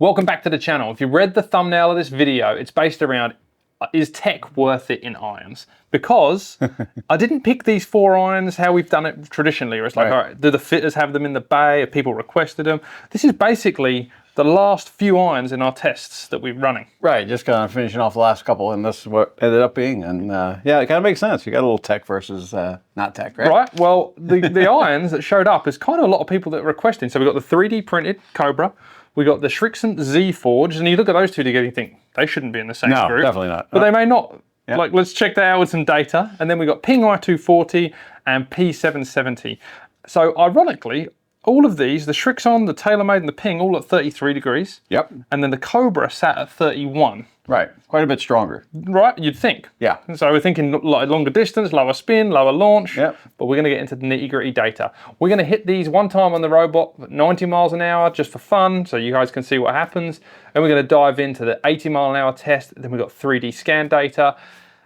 Welcome back to the channel. If you read the thumbnail of this video, it's based around, is tech worth it in irons? Because I didn't pick these 4 irons how we've done it traditionally, where it's like, all right, do the fitters have them in the bay? Have people requested them? This is basically the last few irons in our tests that we're running. Right, just kind of finishing off the last couple, and this is what it ended up being. And yeah, it kind of makes sense. You got a little tech versus not tech, right? Right, well, the irons that showed up is kind of a lot of people that are requesting. So we've got the 3D printed Cobra, we got the Srixon Z Forged, and you look at those two together, you think they shouldn't be in the same group. No, definitely not. But they may not. Yeah. Like, let's check that out with some data. And then we got Ping I240 and P770. So ironically, all of these, the Srixon, the TaylorMade, and the Ping, all at 33 degrees. Yep. And then the Cobra sat at 31. Right, quite a bit stronger. Right, you'd think. Yeah. So we're thinking like longer distance, lower spin, lower launch. Yep. But we're going to get into the nitty-gritty data. We're going to hit these one time on the robot at 90 miles an hour just for fun, so you guys can see what happens. And we're going to dive into the 80 mile an hour test. Then we've got 3D scan data.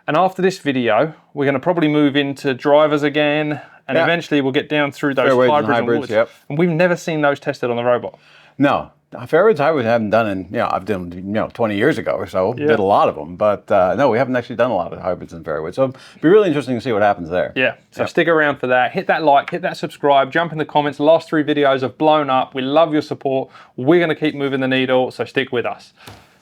And after this video, we're going to probably move into drivers again. And eventually we'll get down through those hybrids. Yep. And we've never seen those tested on the robot. No, fairways I haven't done in, I've done 20 years ago or so, did a lot of them. But no, we haven't actually done a lot of hybrids and fairways. So it'll be really interesting to see what happens there. Yeah, so stick around for that. Hit that like, hit that subscribe, jump in the comments. The last 3 videos have blown up. We love your support. We're going to keep moving the needle, so stick with us.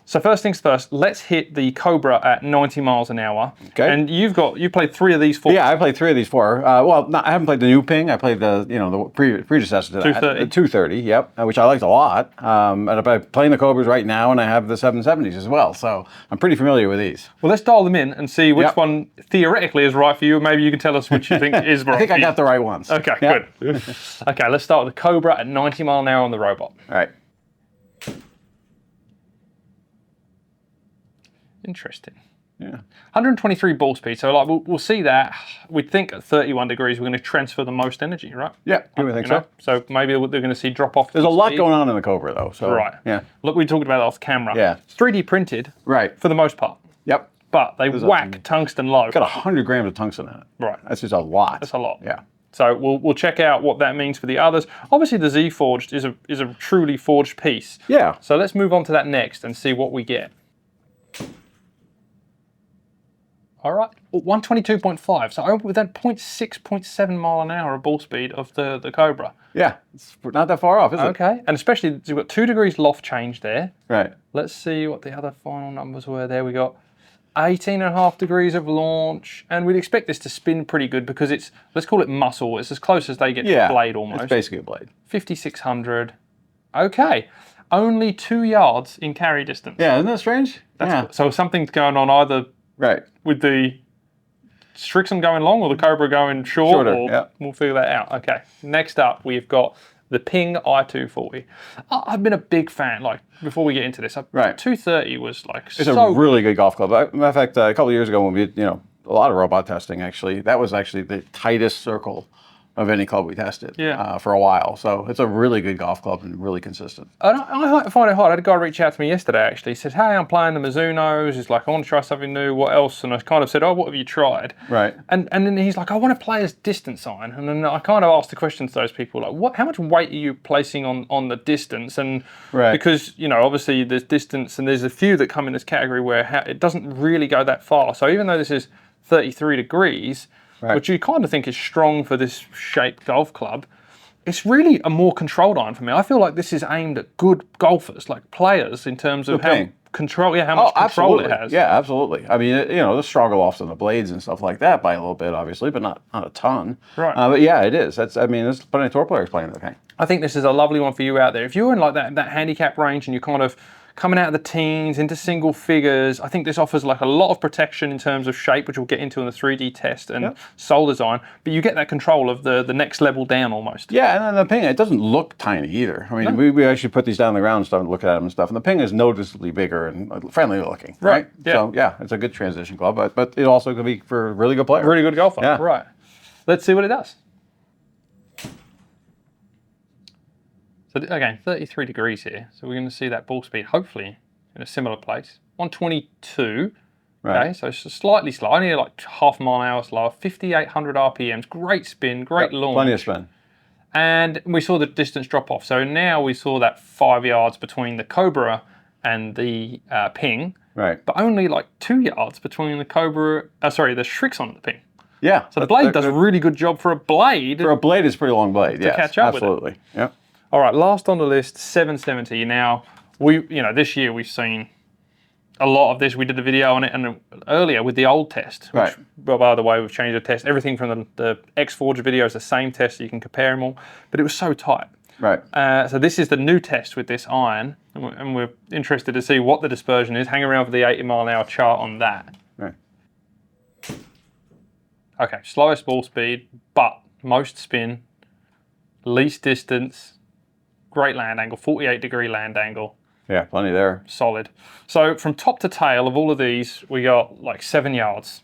So first things first, let's hit the Cobra at 90 miles an hour. Okay. And you played 3 of these 4. Yeah, I played 3 of these 4. Well, I haven't played the new Ping. I played the the predecessor to that, 230. the 230. Yep, which I liked a lot. And I'm playing the Cobras right now, and I have the 770s as well. So I'm pretty familiar with these. Well, let's dial them in and see which one theoretically is right for you. Maybe you can tell us which you think is right. I think I got the right ones. Okay, good. Okay, let's start with the Cobra at 90 mile an hour on the robot. All right. Interesting. Yeah. 123 ball speed. So like we'll see that. We'd think at 31 degrees we're going to transfer the most energy, right? Yeah, I think so. So maybe they're going to see drop off. There's a lot going on in the Cobra though. So right. Yeah. Look, we talked about it off camera. Yeah. It's 3D printed. Right. For the most part. Yep. But they whack tungsten low. Got 100 grams of tungsten in it. Right. That's just a lot. That's a lot. Yeah. So we'll check out what that means for the others. Obviously, the Z Forged is a truly forged piece. Yeah. So let's move on to that next and see what we get. All right, 122.5. So with that 0.7 mile an hour of ball speed of the Cobra. Yeah, it's not that far off, is it? Okay, and especially you've got 2 degrees loft change there. Right. Let's see what the other final numbers were. There we got 18.5 degrees of launch, and we'd expect this to spin pretty good because it's, let's call it muscle. It's as close as they get to a blade almost. It's basically a blade. 5,600. Okay, only 2 yards in carry distance. Yeah, isn't that strange? So something's going on either. Right. With the Srixon going long or the Cobra going shorter, we'll figure that out. Okay, next up we've got the Ping I240. I've been a big fan, like, before we get into this, 230 was like it's a really good golf club. Matter of fact, a couple of years ago when we did, a lot of robot testing actually, that was actually the tightest circle of any club we tested for a while. So it's a really good golf club and really consistent. And I find it hard. I had a guy reach out to me yesterday actually. He said, hey, I'm playing the Mizunos. He's like, I want to try something new. What else? And I kind of said, oh, what have you tried? Right. And then he's like, I want to play as distance iron. And then I kind of asked the question to those people, like, how much weight are you placing on the distance? And because, obviously there's distance and there's a few that come in this category where it doesn't really go that far. So even though this is 33 degrees, which you kind of think is strong for this shaped golf club, it's really a more controlled iron for me. I feel like this is aimed at good golfers, like players, in terms of how much control it has. Yeah, absolutely. I mean, the stronger lofts on the blades and stuff like that by a little bit, obviously, but not a ton. Right. But yeah, it is. There's plenty of tour players playing the Ping. I think this is a lovely one for you out there. If you're in like that handicap range and you're kind of coming out of the teens into single figures, I think this offers like a lot of protection in terms of shape, which we'll get into in the 3D test and sole design, but you get that control of the next level down almost. Yeah, and then the Ping, it doesn't look tiny either. I mean, we actually put these down on the ground and stuff and look at them and stuff, and the Ping is noticeably bigger and friendly looking, right? Yeah. So yeah, it's a good transition club, but it also could be for a really good player. Really good golfer, yeah. Right. Let's see what it does. So again, 33 degrees here. So we're going to see that ball speed, hopefully, in a similar place. 122. Right. Okay, so it's slightly slow, only like half mile an hour slower, 5,800 RPMs, great spin, great launch. Plenty of spin. And we saw the distance drop off. So now we saw that 5 yards between the Cobra and the Ping. Right. But only like 2 yards between the Cobra, the Srixon and the Ping. Yeah. So the blade does a really good job for a blade. For a blade, it's a pretty long blade, to catch up absolutely. With it. Yeah. All right, last on the list, 770. Now, this year we've seen a lot of this. We did a video on it and earlier with the old test, which, well, by the way, we've changed the test. Everything from the X-Forge video is the same test, so you can compare them all, but it was so tight. Right. So this is the new test with this iron, and we're interested to see what the dispersion is. Hang around for the 80-mile-an-hour chart on that. Right. Okay, slowest ball speed, but most spin, least distance, great land angle, 48-degree land angle. Yeah, plenty there. Solid. So from top to tail of all of these, we got like 7 yards.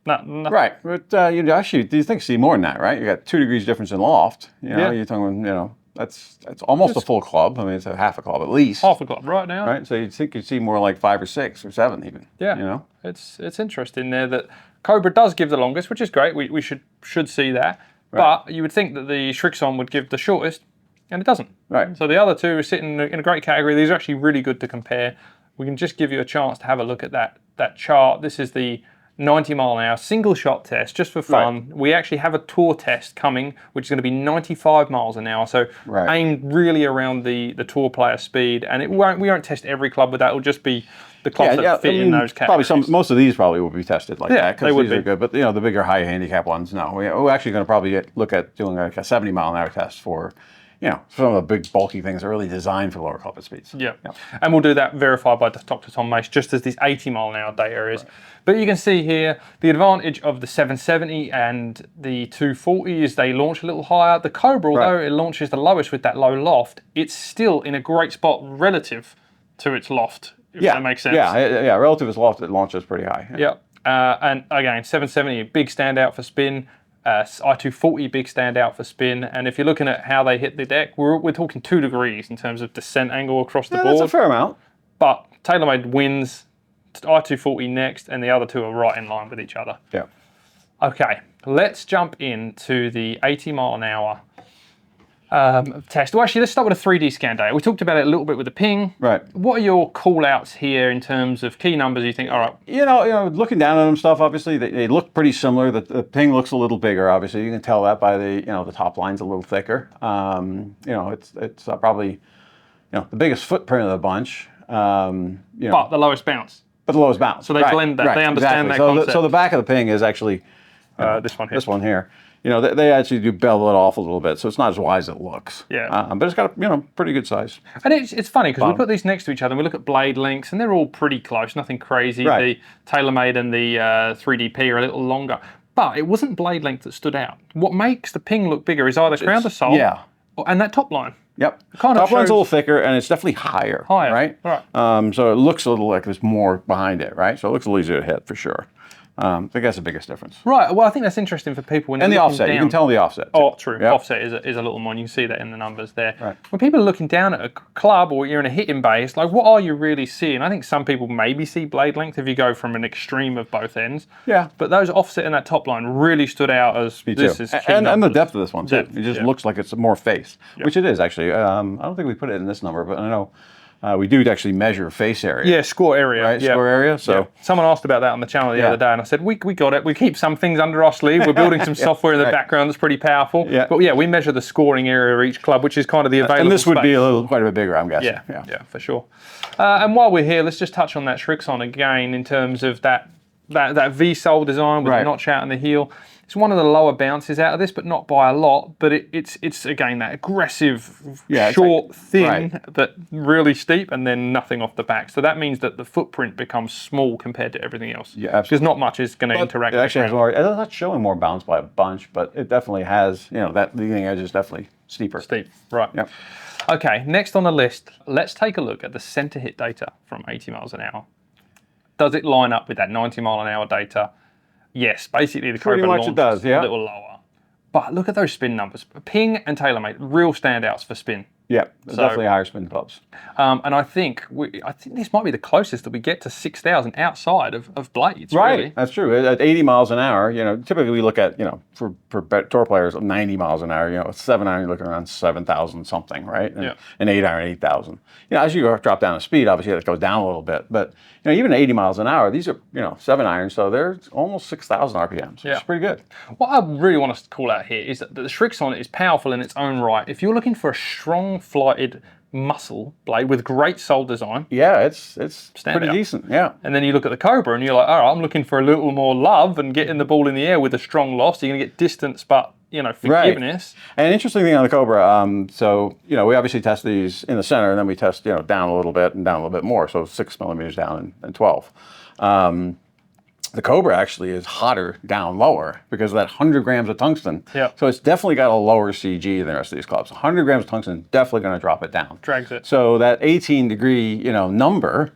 Right, but you actually, do you see more than that, right? You got 2 degrees difference in loft. You're talking, that's almost a full club. I mean, it's a half a club at least. Half a club right now. Right, so you'd think you'd see more like 5 or 6 or 7 even. Yeah. It's interesting there that Cobra does give the longest, which is great. We should see that. Right. But you would think that the Srixon would give the shortest, and it doesn't. Right. So the other two are sitting in a great category. These are actually really good to compare. We can just give you a chance to have a look at that chart. This is the 90-mile-an-hour single shot test, just for fun. Right. We actually have a tour test coming, which is going to be 95 miles an hour. So aimed really around the tour player speed. And we won't test every club with that. It'll just be the clubs that fit in those categories. Probably most of these probably will be tested like that. They would these are good. But the bigger high handicap ones, no. We're actually going to probably look at doing like a 70-mile-an-hour test for some of the big bulky things are really designed for lower club speeds. Yeah. And we'll do that verified by Dr. Tom Mace, just as this 80-mile-an-hour data is. Right. But you can see here, the advantage of the 770 and the 240 is they launch a little higher. The Cobra, although it launches the lowest with that low loft, it's still in a great spot relative to its loft, if that makes sense. Yeah, relative to its loft, it launches pretty high. Yeah. And again, 770, a big standout for spin. I-240, big standout for spin, and if you're looking at how they hit the deck, we're talking 2 degrees in terms of descent angle across the board. That's a fair amount. But TaylorMade wins, I-240 next, and the other two are right in line with each other. Yeah. Okay, let's jump into the 80-mile-an-hour test. Well, actually, let's start with a 3D scan data. We talked about it a little bit with the Ping. Right. What are your call-outs here in terms of key numbers you think, all right? Looking down at them stuff, obviously, they look pretty similar. The Ping looks a little bigger, obviously. You can tell that by the top line's a little thicker. It's probably, the biggest footprint of the bunch. But the lowest bounce. But the lowest bounce. So they blend that. They understand that concept. So the back of the Ping is actually this one here. This one here. They actually do bevel it off a little bit, so it's not as wide as it looks. Yeah. But it's got pretty good size. And it's funny because we put these next to each other and we look at blade lengths and they're all pretty close, nothing crazy. Right. The TaylorMade and the 3DP are a little longer. But it wasn't blade length that stood out. What makes the Ping look bigger is either crown to sole and that top line. Yep. Top line's a little thicker and it's definitely higher. Right? Right. So it looks a little like there's more behind it, right? So it looks a little easier to hit for sure. I think that's the biggest difference. Right. Well, I think that's interesting for people when and the offset. You can tell the offset. Too. Oh, true. Yep. Offset is a little more. You can see that in the numbers there. Right. When people are looking down at a club or you're in a hitting base, like what are you really seeing? I think some people maybe see blade length if you go from an extreme of both ends. Yeah. But those offset in that top line really stood out as this is key and the depth of this one too. Depth, it just looks like it's more face, which it is actually. I don't think we put it in this number, but I know. We do actually measure face area. Yeah, score area. Right, score area. So someone asked about that on the channel the other day, and I said, we got it. We keep some things under our sleeve. We're building some software in the background that's pretty powerful. Yeah. But we measure the scoring area of each club, which is kind of the available And this would space. be quite a bit bigger, I'm guessing. Yeah, for sure. And while we're here, let's just touch on that Srixon again in terms of that V-sole design with the notch out in the heel. It's one of the lower bounces out of this, but not by a lot. But it's again that aggressive, short, thin, but really steep, and then nothing off the back. So that means that the footprint becomes small compared to everything else. Yeah, absolutely. Because not much is going to interact. It actually has more. It's not showing more bounce by a bunch, but it definitely has. That leading edge is definitely steeper. Steep, right? Yep. Okay, next on the list, let's take a look at the center hit data from 80 miles an hour. Does it line up with that 90-mile-an-hour data? Yes, basically the Cobra launch is a little lower. But look at those spin numbers. Ping and TaylorMade, real standouts for spin. Yeah, definitely higher spin clubs. And I think this might be the closest that we get to 6,000 outside of blades. Right, really. that's true. At 80 miles an hour, typically we look at, for tour players, 90 miles an hour, a 7-iron, you're looking around 7,000 something, right? And an 8-iron, 8,000. As you drop down the speed, obviously that goes down a little bit. But, even at 80 miles an hour, these are, 7-irons, so they're almost 6,000 RPMs, which is pretty good. What I really want to call out here is that the Srixon is powerful in its own right. If you're looking for a strong flighted muscle blade with great sole design. Yeah, it's pretty decent, yeah. And then you look at the Cobra and you're like, all right, I'm looking for a little more love and getting the ball in the air with a strong loss. You're going to get distance, but, forgiveness. Right. And an interesting thing on the Cobra, so, we obviously test these in the center and then we test, down a little bit and down a little bit more. So 6 millimeters down and 12. The Cobra actually is hotter down lower because of that 100 grams of tungsten. Yeah. So it's definitely got a lower CG than the rest of these clubs. 100 grams of tungsten is definitely going to drop it down. Drags it. So that 18 degree, number,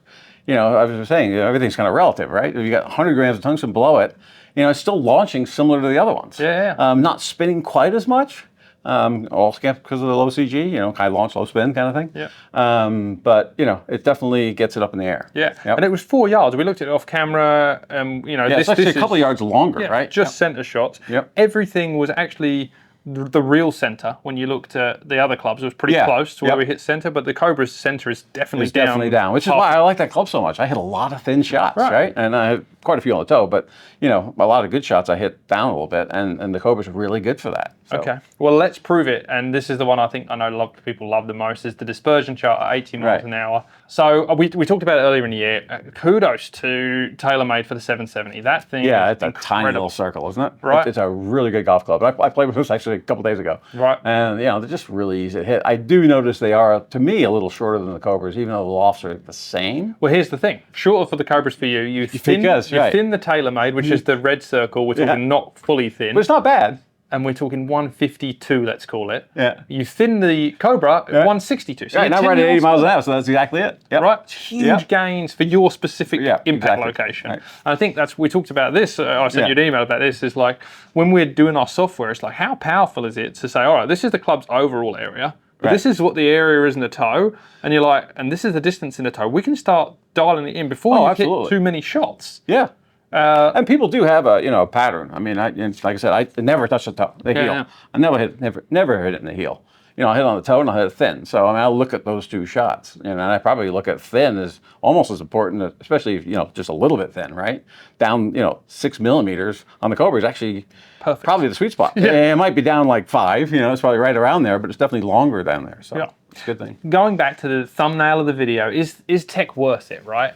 I was saying, everything's kind of relative, right? If you got 100 grams of tungsten below it, it's still launching similar to the other ones. Yeah. Not spinning quite as much. Also because of the low CG, high launch, low spin kind of thing. Yeah. But, it definitely gets it up in the air. Yeah. Yep. And it was 4 yards. We looked at it off camera. It's actually a couple of yards longer, right? Just center shots. Yep. Everything was actually the real center. When you looked at the other clubs, it was pretty close to where we hit center, but the Cobra's center is definitely down. Definitely down, which is why I like that club so much. I hit a lot of thin shots, right? And I had quite a few on the toe, but, a lot of good shots I hit down a little bit, and the Cobra's really good for that. So. Okay, well, let's prove it. And this is the one I know people love the most, is the dispersion chart at 80 miles an hour. So we talked about it earlier in the year. Kudos to TaylorMade for the 770. That thing is it's a tiny little circle, isn't it? Right. It's a really good golf club. I played with this actually a couple days ago. Right. And, they're just really easy to hit. I do notice they are, to me, a little shorter than the Cobras, even though the lofts are the same. Well, here's the thing. Shorter for the Cobras for you. You thin the TaylorMade, which is the red circle. We're talking not fully thin. But it's not bad. And we're talking 152, let's call it. Yeah. You thin the Cobra at 162. So now we're at 80 miles an hour, so that's exactly it. Yep. Right? Huge gains for your specific impact location. Right. And I think we talked about this, I sent you an email about this, is like, when we're doing our software, it's like, how powerful is it to say, all right, this is the club's overall area, but this is what the area is in the toe, and you're like, and this is the distance in the toe. We can start dialing it in before you hit too many shots. Yeah. And people do have a pattern. I mean, like I said, I never touch the heel. Yeah. I never hit it in the heel. I hit on the toe and I hit it thin. So I'll look at those two shots, and I probably look at thin as almost as important, especially if just a little bit thin, right? Down 6 millimeters on the Cobra is actually probably the sweet spot. Yeah. It might be down like 5. It's probably right around there, but it's definitely longer down there. So it's a good thing. Going back to the thumbnail of the video, is tech worth it, right?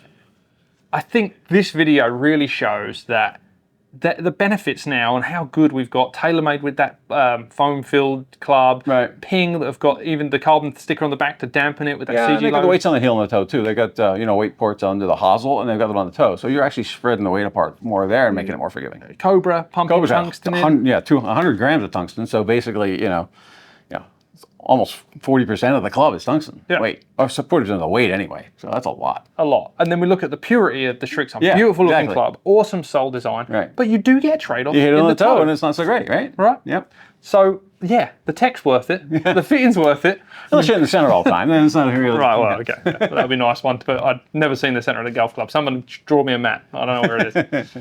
I think this video really shows that the benefits now and how good we've got TaylorMade with that foam-filled club, Ping that have got even the carbon sticker on the back to dampen it with that CG they got the weights on the heel and the toe too. They got weight ports under the hosel and they've got them on the toe, so you're actually spreading the weight apart more there and making it more forgiving. Cobra pumping tungsten in. 100 grams of tungsten. So basically, almost 40% of the club is tungsten weight, or 40% of the weight anyway. So that's a lot. A lot. And then we look at the purity of the Srixon. Beautiful looking club, awesome sole design. Right. But you do get trade-off. You hit it on the toe and it's not so great, right? Right. Yep. So the tech's worth it. The fitting's worth it. Unless you're in the center all the time, then it's not really. Right. Well, okay. That would be a nice one. But I'd never seen the center of the golf club. Someone draw me a map. I don't know where it is.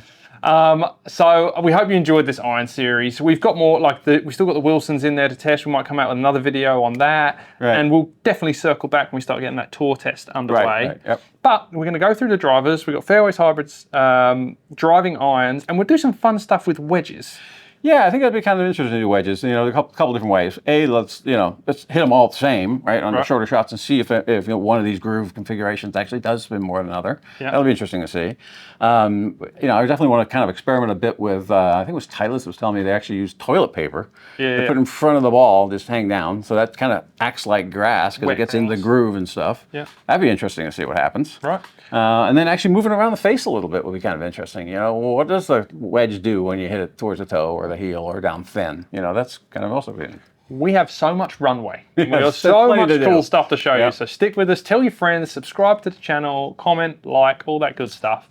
So we hope you enjoyed this iron series. We've got more, we still got the Wilsons in there to test. We might come out with another video on that. Right. And we'll definitely circle back when we start getting that tour test underway. Right. Yep. But we're going to go through the drivers. We've got fairways, hybrids, driving irons, and we'll do some fun stuff with wedges. Yeah, I think that'd be kind of interesting to do wedges. A couple different ways. Let's hit them all the same, right, on the shorter shots and see if one of these groove configurations actually does spin more than another. Yeah. That'll be interesting to see. I definitely want to kind of experiment a bit with. I think it was Titleist was telling me they actually use toilet paper. They put it in front of the ball, just hang down, so that kind of acts like grass because it gets into the groove and stuff. Yeah, that'd be interesting to see what happens. Right. And then actually moving around the face a little bit would be kind of interesting. What does the wedge do when you hit it towards the toe or the heel or down thin? That's kind of also good. We have so much runway. We have so much cool stuff to show you. So stick with us, tell your friends, subscribe to the channel, comment, like, all that good stuff.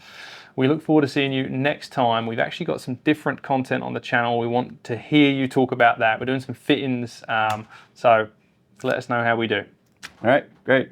We look forward to seeing you next time. We've actually got some different content on the channel. We want to hear you talk about that. We're doing some fittings. So to let us know how we do. All right, great.